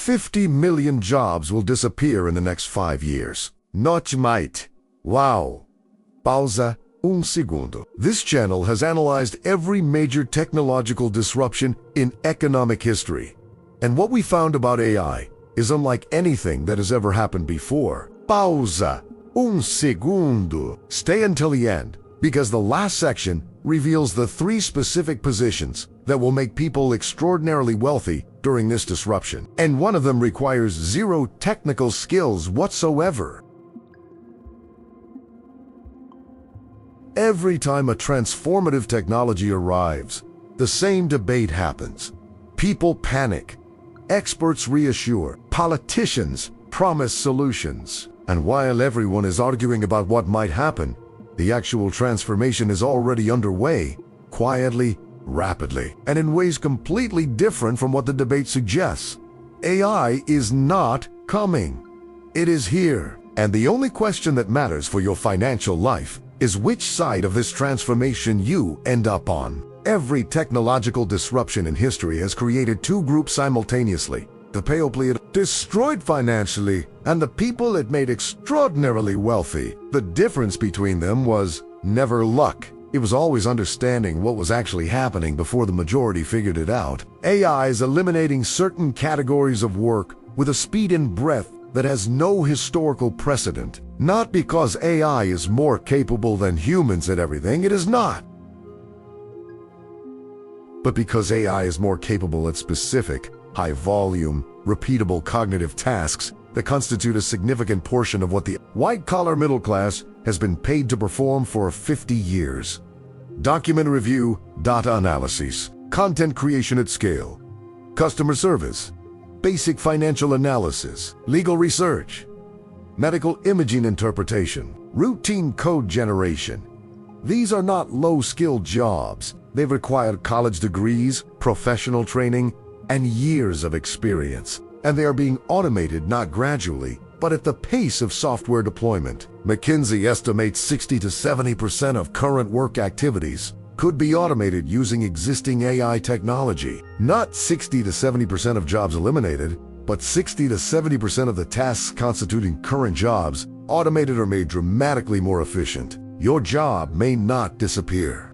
50 million jobs will disappear in the next 5 years. Not might. Wow. Pausa. Segundo. This channel has analyzed every major technological disruption in economic history. And what we found about AI is unlike anything that has ever happened before. Pausa. Segundo. Stay until the end, because the last section reveals the 3 specific positions that will make people extraordinarily wealthy during this disruption. And one of them requires 0 technical skills whatsoever. Every time a transformative technology arrives, the same debate happens. People panic. Experts reassure. Politicians promise solutions. And while everyone is arguing about what might happen, the actual transformation is already underway, quietly, rapidly, and in ways completely different from what the debate suggests. AI is not coming. It is here. And the only question that matters for your financial life is which side of this transformation you end up on. Every technological disruption in history has created 2 groups simultaneously. The people it destroyed financially, and the people it made extraordinarily wealthy. The difference between them was never luck. It was always understanding what was actually happening before the majority figured it out. AI is eliminating certain categories of work with a speed and breadth that has no historical precedent. Not because AI is more capable than humans at everything, it is not. But because AI is more capable at specific, high-volume, repeatable cognitive tasks that constitute a significant portion of what the white-collar middle class has been paid to perform for 50 years. Document review, data analysis, content creation at scale, customer service, basic financial analysis, legal research, medical imaging interpretation, routine code generation. These are not low-skilled jobs. They've required college degrees, professional training, and years of experience. And they are being automated not gradually, but at the pace of software deployment. McKinsey estimates 60 to 70% of current work activities could be automated using existing AI technology. Not 60 to 70% of jobs eliminated, but 60 to 70% of the tasks constituting current jobs automated or made dramatically more efficient. Your job may not disappear,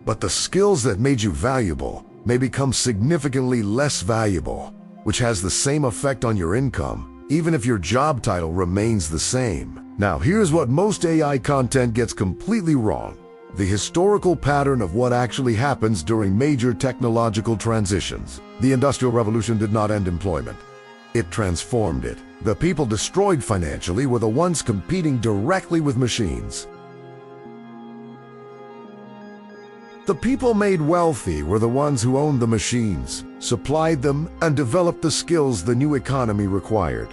but the skills that made you valuable may become significantly less valuable, which has the same effect on your income, even if your job title remains the same. Now, here's what most AI content gets completely wrong: the historical pattern of what actually happens during major technological transitions. The Industrial Revolution did not end employment. It transformed it. The people destroyed financially were the ones competing directly with machines. The people made wealthy were the ones who owned the machines, supplied them, and developed the skills the new economy required.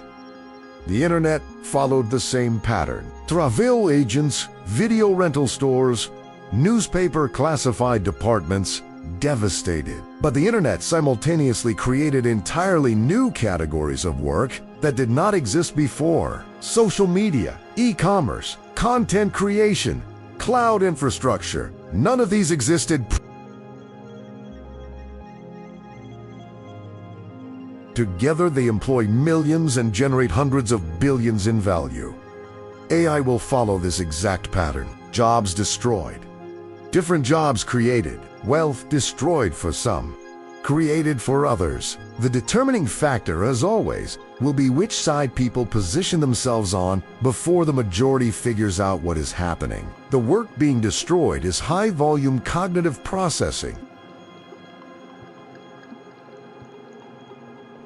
The internet followed the same pattern. Travel agents, video rental stores, newspaper classified departments, devastated. But the internet simultaneously created entirely new categories of work that did not exist before. Social media, e-commerce, content creation, cloud infrastructure. None of these existed. Together they employ millions and generate hundreds of billions in value. AI will follow this exact pattern. Jobs destroyed. Different jobs created. Wealth destroyed for some, created for others. The determining factor, as always, will be which side people position themselves on before the majority figures out what is happening. The work being destroyed is high-volume cognitive processing.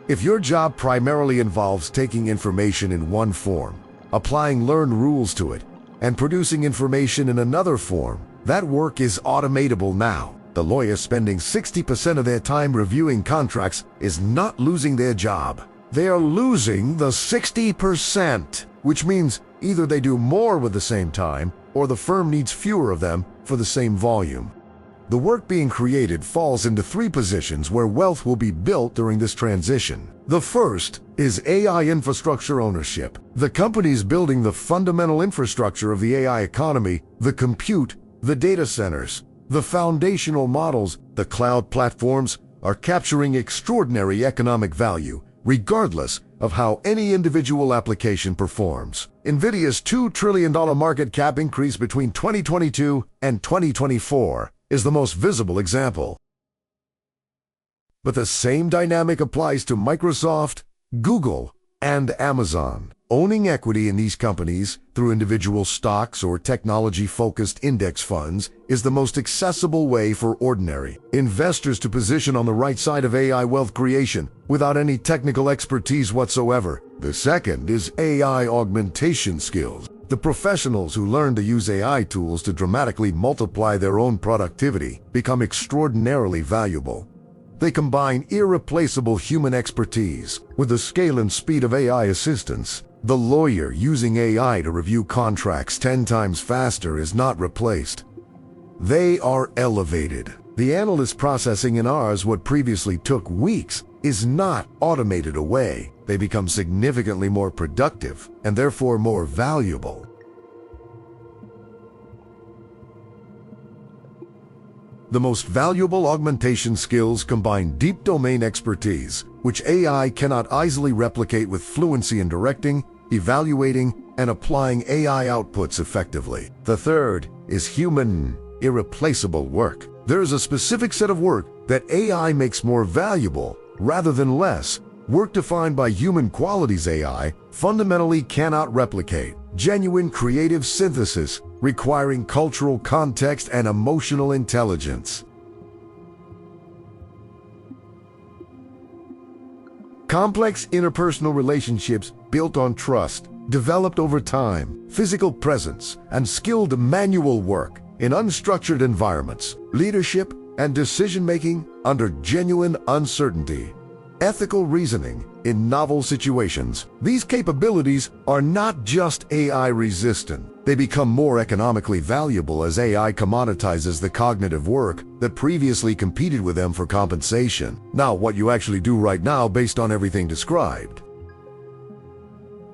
If your job primarily involves taking information in one form, applying learned rules to it, and producing information in another form, that work is automatable now. The lawyer spending 60% of their time reviewing contracts is not losing their job. They are losing the 60%, which means either they do more with the same time, or the firm needs fewer of them for the same volume. The work being created falls into 3 positions where wealth will be built during this transition. The first is AI infrastructure ownership. The companies building the fundamental infrastructure of the AI economy, the compute, the data centers, the foundational models, the cloud platforms, are capturing extraordinary economic value, regardless of how any individual application performs. NVIDIA's $2 trillion market cap increase between 2022 and 2024 is the most visible example. But the same dynamic applies to Microsoft, Google, and Amazon. Owning equity in these companies through individual stocks or technology-focused index funds is the most accessible way for ordinary investors to position on the right side of AI wealth creation without any technical expertise whatsoever. The second is AI augmentation skills. The professionals who learn to use AI tools to dramatically multiply their own productivity become extraordinarily valuable. They combine irreplaceable human expertise with the scale and speed of AI assistance. The lawyer using AI to review contracts 10 times faster is not replaced. They are elevated. The analyst processing in hours what previously took weeks is not automated away. They become significantly more productive and therefore more valuable. The most valuable augmentation skills combine deep domain expertise, which AI cannot easily replicate, with fluency in directing, evaluating, and applying AI outputs effectively. The third is human, irreplaceable work. There is a specific set of work that AI makes more valuable rather than less. Work defined by human qualities AI fundamentally cannot replicate. Genuine creative synthesis requiring cultural context and emotional intelligence. Complex interpersonal relationships built on trust, developed over time, physical presence, and skilled manual work in unstructured environments, leadership and decision-making under genuine uncertainty, ethical reasoning in novel situations. These capabilities are not just AI resistant. They become more economically valuable as AI commoditizes the cognitive work that previously competed with them for compensation. Now, what you actually do right now based on everything described.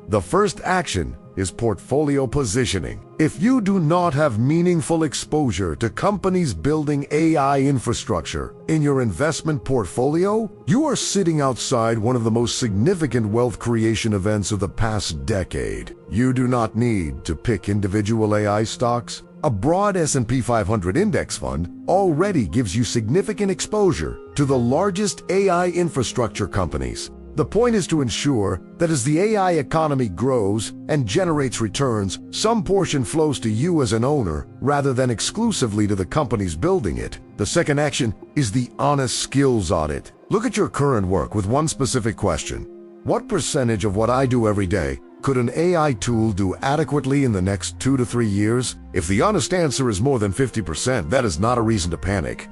The first action is portfolio positioning. If you do not have meaningful exposure to companies building AI infrastructure in your investment portfolio, you are sitting outside one of the most significant wealth creation events of the past decade. You do not need to pick individual AI stocks. A broad S&P 500 index fund already gives you significant exposure to the largest AI infrastructure companies. The point is to ensure that as the AI economy grows and generates returns, some portion flows to you as an owner rather than exclusively to the companies building it. The second action is the honest skills audit. Look at your current work with one specific question. What percentage of what I do every day could an AI tool do adequately in the next 2 to 3 years? If the honest answer is more than 50%, that is not a reason to panic.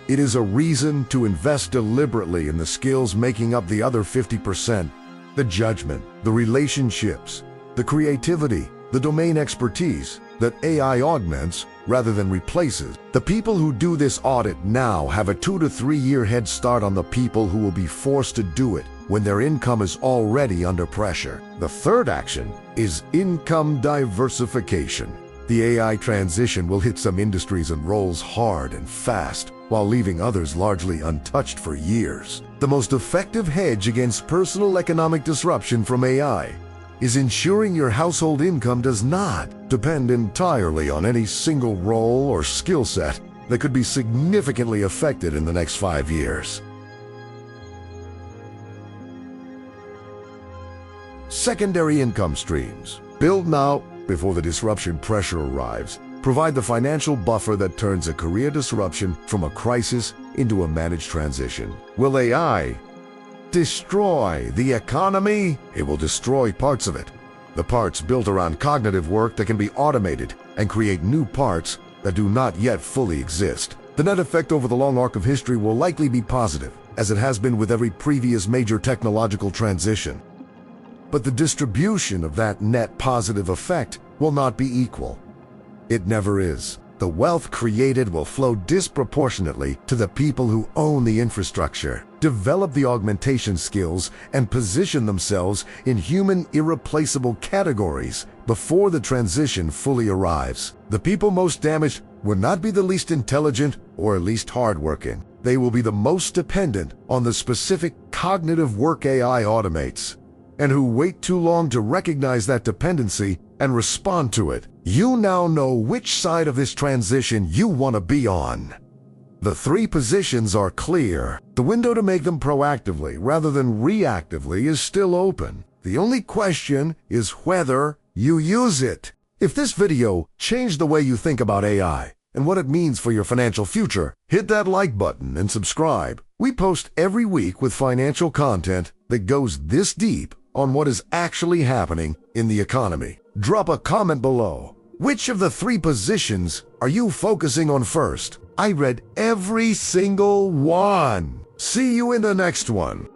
It is a reason to invest deliberately in the skills making up the other 50%, the judgment, the relationships, the creativity, the domain expertise that AI augments rather than replaces. The people who do this audit now have a 2 to 3 year head start on the people who will be forced to do it when their income is already under pressure. The third action is income diversification. The AI transition will hit some industries and roles hard and fast, while leaving others largely untouched for years. The most effective hedge against personal economic disruption from AI is ensuring your household income does not depend entirely on any single role or skill set that could be significantly affected in the next 5 years. Secondary income streams. Build now before the disruption pressure arrives. Provide the financial buffer that turns a career disruption from a crisis into a managed transition. Will AI destroy the economy? It will destroy parts of it. The parts built around cognitive work that can be automated, and create new parts that do not yet fully exist. The net effect over the long arc of history will likely be positive, as it has been with every previous major technological transition. But the distribution of that net positive effect will not be equal. It never is. The wealth created will flow disproportionately to the people who own the infrastructure, develop the augmentation skills, and position themselves in human irreplaceable categories before the transition fully arrives. The people most damaged will not be the least intelligent or least hardworking. They will be the most dependent on the specific cognitive work AI automates, and who wait too long to recognize that dependency and respond to it. You now know which side of this transition you want to be on. The three positions are clear. The window to make them proactively rather than reactively is still open. The only question is whether you use it. If this video changed the way you think about AI and what it means for your financial future, hit that like button and subscribe. We post every week with financial content that goes this deep on what is actually happening in the economy. Drop a comment below. Which of the three positions are you focusing on first? I read every single one. See you in the next one.